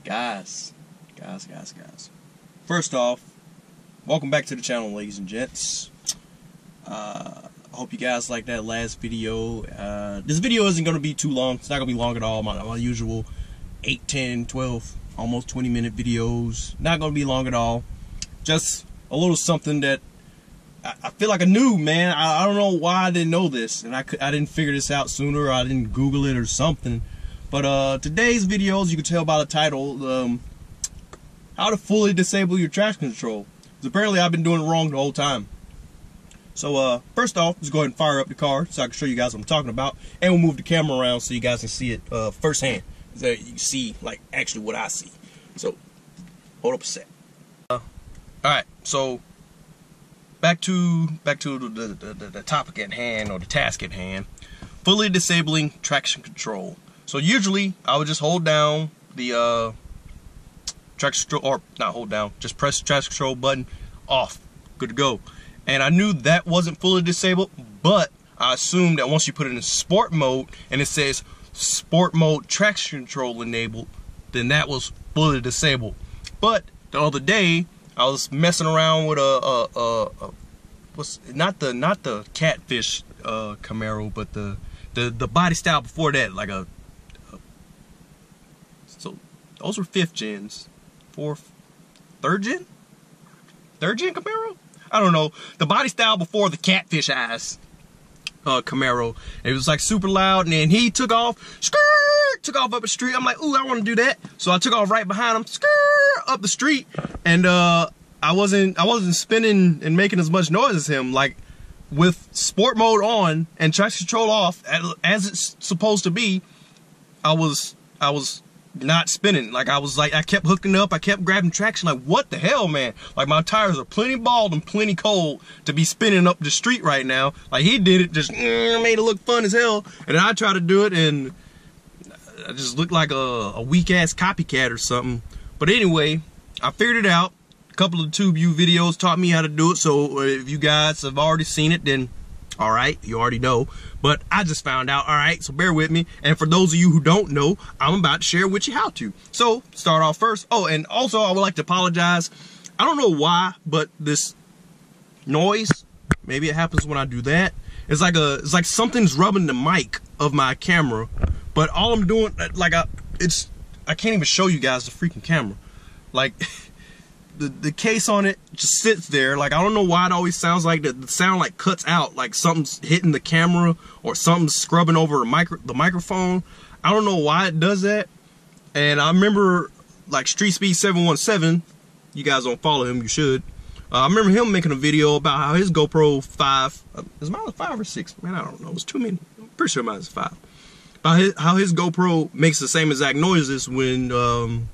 Guys. First off, welcome back to the channel, ladies and gents. I hope you guys liked that last video. This video isn't going to be too long. It's not going to be long at all. My usual 8, 10, 12, almost 20-minute videos. Not going to be long at all. Just a little something that I feel like a noob, man. I don't know why I didn't know this, and I didn't figure this out sooner, or I didn't Google it or something. But today's video, as you can tell by the title, how to fully disable your traction control. Because apparently I've been doing it wrong the whole time. So first off, let's go ahead and fire up the car so I can show you guys what I'm talking about, and we'll move the camera around so you guys can see it firsthand, so you can see like actually what I see. So hold up a sec. All right, so back to the topic at hand, or the task at hand. Fully disabling traction control. So usually I would just hold down the traction control, or not hold down, just press the traction control button, off, good to go. And I knew that wasn't fully disabled, but I assumed that once you put it in sport mode and it says sport mode traction control enabled, then that was fully disabled. But the other day I was messing around with what's not the catfish Camaro, but the body style before that, like so those were 5th gens, 3rd gen Camaro. I don't know, the body style before the catfish eyes Camaro. It was like super loud, and then he took off up the street. I'm like, ooh, I want to do that. So I took off right behind him, up the street, and I wasn't spinning and making as much noise as him. Like with sport mode on and traction control off as it's supposed to be, I was not spinning. Like I kept hooking up, I kept grabbing traction. Like, what the hell, man? Like, my tires are plenty bald and plenty cold to be spinning up the street right now. Like, he did it, just made it look fun as hell, and then I tried to do it, and I just looked like a weak ass copycat or something. But anyway, I figured it out. A couple of TubeU videos taught me how to do it, so if you guys have already seen it, then alright, you already know. But I just found out, alright, so bear with me. And for those of you who don't know, I'm about to share with you how to. So, start off first. Oh, and also I would like to apologize. I don't know why, but this noise, maybe it happens when I do that. It's like something's rubbing the mic of my camera. But all I'm doing, like I can't even show you guys the freaking camera. Like the case on it just sits there. Like, I don't know why it always sounds like the sound like cuts out, like something's hitting the camera or something's scrubbing over the microphone. I don't know why it does that. And I remember like Street Speed 717, you guys don't follow him, you should. I remember him making a video about how his GoPro 5, is mine a 5 or 6? Man, I don't know, it's too many. I'm pretty sure mine is 5. About how his GoPro makes the same exact noises when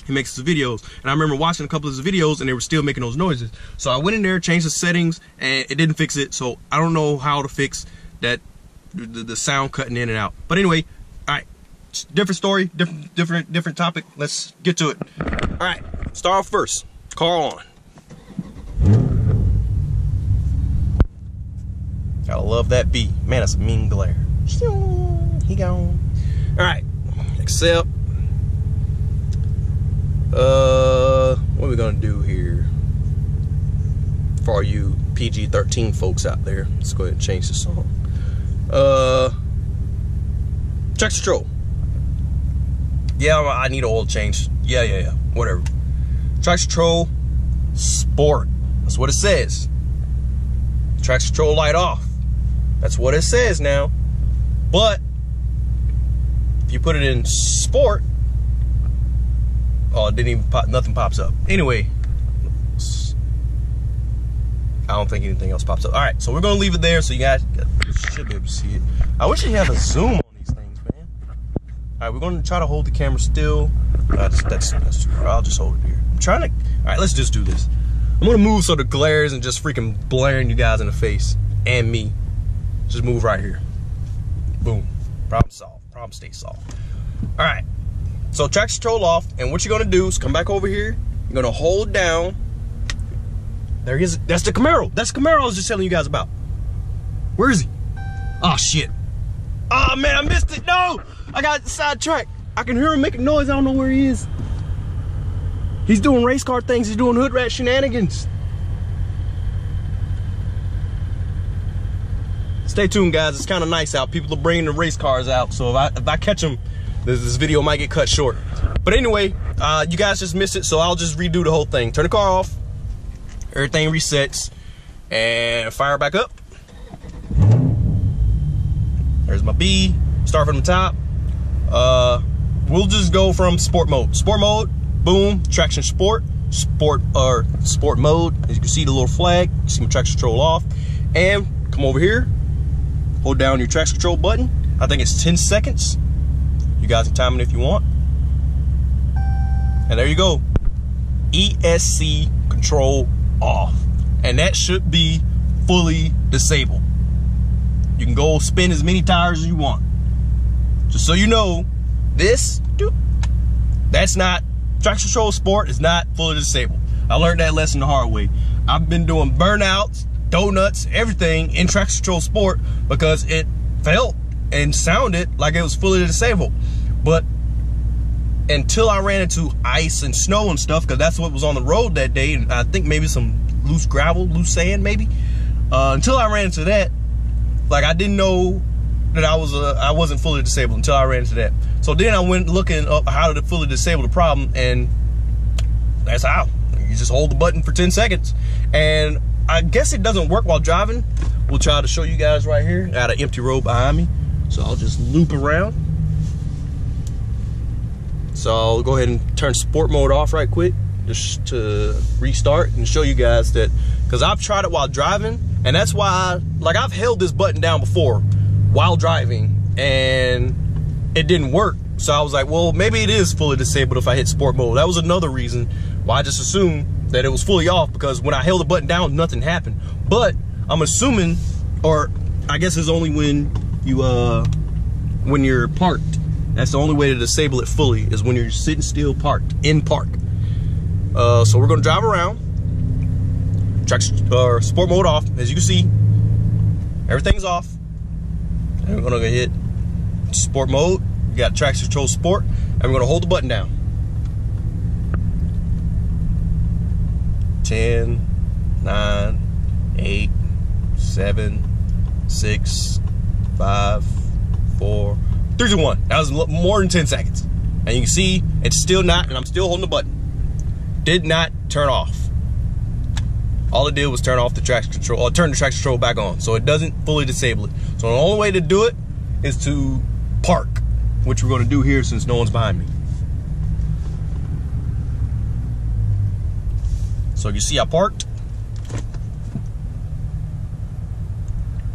he makes his videos. And I remember watching a couple of his videos and they were still making those noises. So I went in there, changed the settings, and it didn't fix it. So I don't know how to fix that, the sound cutting in and out. But anyway, alright, different story, different topic. Let's get to it. Alright, start off first. Car on. Gotta love that beat. Man, that's a mean glare. He gone. Alright, accept. What are we gonna do here for all you PG-13 folks out there? Let's go ahead and change the song. Traction control. Yeah, I need an oil change. Yeah, whatever. Traction control sport. That's what it says. Traction control light off. That's what it says now. But if you put it in sport, oh, it didn't even pop, nothing pops up. Anyway, I don't think anything else pops up. Alright, so we're gonna leave it there so you guys should be able to see it. I wish you had a zoom on these things, man. Alright, we're gonna try to hold the camera still. That's I'll just hold it here. I'm trying to. Alright, let's just do this. I'm gonna move so the glare isn't just freaking blaring you guys in the face and me. Just move right here. Boom. Problem solved. Problem stay solved. Alright. So traction control off, and what you're gonna do is come back over here. You're gonna hold down. There he is. That's the Camaro. That's the Camaro I was just telling you guys about. Where is he? Oh shit. Oh man, I missed it. No! I got sidetracked. I can hear him making noise. I don't know where he is. He's doing race car things. He's doing hood rat shenanigans. Stay tuned, guys. It's kind of nice out. People are bringing the race cars out. So if I catch them, this video might get cut short. But anyway, you guys just missed it. So I'll just redo the whole thing. Turn the car off. Everything resets. And fire back up. There's my B. Start from the top. We'll just go from sport mode. Sport mode, boom, traction sport. Sport mode. As you can see the little flag, you see my traction control off. And come over here, hold down your traction control button. I think it's 10 seconds. You guys can time it if you want. And there you go. ESC control off. And that should be fully disabled. You can go spin as many tires as you want. Just so you know, that's not traction control sport. Is not fully disabled. I learned that lesson the hard way. I've been doing burnouts, donuts, everything in traction control sport because it felt and sounded like it was fully disabled. But until I ran into ice and snow and stuff, because that's what was on the road that day, and I think maybe some loose gravel, loose sand maybe. Until I ran into that, like I didn't know that I wasn't fully disabled until I ran into that. So then I went looking up how to fully disable the problem, and that's how. You just hold the button for 10 seconds. And I guess it doesn't work while driving. We'll try to show you guys right here. I got an empty road behind me. So I'll just loop around. So I'll go ahead and turn sport mode off right quick just to restart and show you guys that, because I've tried it while driving, and that's why, like, I've held this button down before while driving and it didn't work. So I was like, well, maybe it is fully disabled if I hit sport mode. That was another reason why I just assumed that it was fully off, because when I held the button down, nothing happened. But I'm assuming, or I guess it's only when you're parked. That's the only way to disable it fully, is when you're sitting still parked, in park. So we're gonna drive around. Sport mode off. As you can see, everything's off. And we're gonna hit sport mode. You got traction control sport, and we're gonna hold the button down. 10, 9, 8, 7, 6, 5, 4, 3, 2, 1. That was more than 10 seconds. And you can see it's still not, and I'm still holding the button. Did not turn off. All it did was turn off the traction control, or turn the traction control back on. So it doesn't fully disable it. So the only way to do it is to park, which we're gonna do here since no one's behind me. So you see I parked.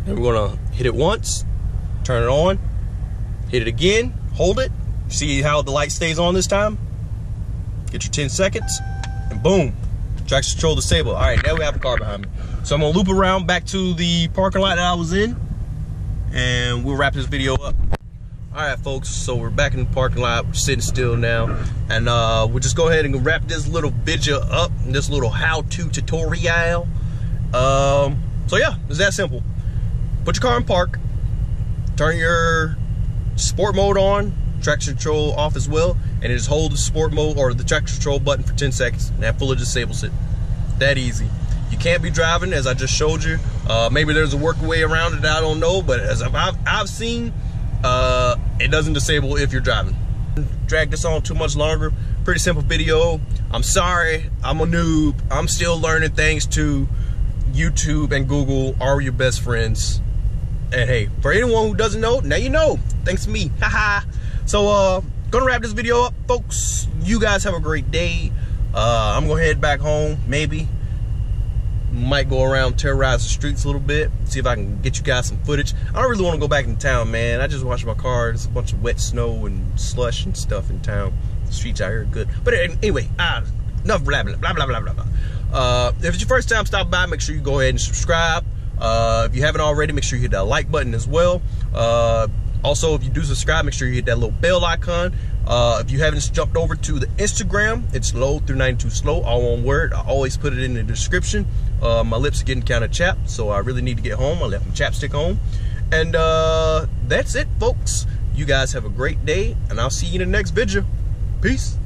And we're gonna hit it once, turn it on, hit it again, hold it. See how the light stays on this time? Get your 10 seconds, and boom, traction control disabled. All right, now we have a car behind me. So I'm gonna loop around back to the parking lot that I was in, and we'll wrap this video up. All right, folks, so we're back in the parking lot. We're sitting still now, and we'll just go ahead and wrap this little video up, this little how-to tutorial. So yeah, it's that simple. Put your car in park, turn your sport mode on, traction control off as well, and just hold the sport mode or the traction control button for 10 seconds, and that fully disables it. That easy. You can't be driving, as I just showed you. Maybe there's a workaway around it, I don't know, but as I've seen, it doesn't disable if you're driving. Drag this on too much longer. Pretty simple video. I'm sorry, I'm a noob. I'm still learning things too. YouTube and Google are your best friends. And hey, for anyone who doesn't know, now you know. Thanks to me. Haha. So gonna wrap this video up, folks. You guys have a great day. I'm gonna head back home, maybe. Might go around, terrorize the streets a little bit, see if I can get you guys some footage. I don't really want to go back in town, man. I just washed my car. There's a bunch of wet snow and slush and stuff in town. The streets out here are good. But anyway, enough blah blah blah blah blah blah blah. If it's your first time stopping by, make sure you go ahead and subscribe. If you haven't already, make sure you hit that like button as well. Also, if you do subscribe, make sure you hit that little bell icon. If you haven't jumped over to the Instagram, it's low392slow, all one word. I always put it in the description. My lips are getting kind of chapped, so I really need to get home. I left my chapstick home. And that's it, folks. You guys have a great day, and I'll see you in the next video. Peace.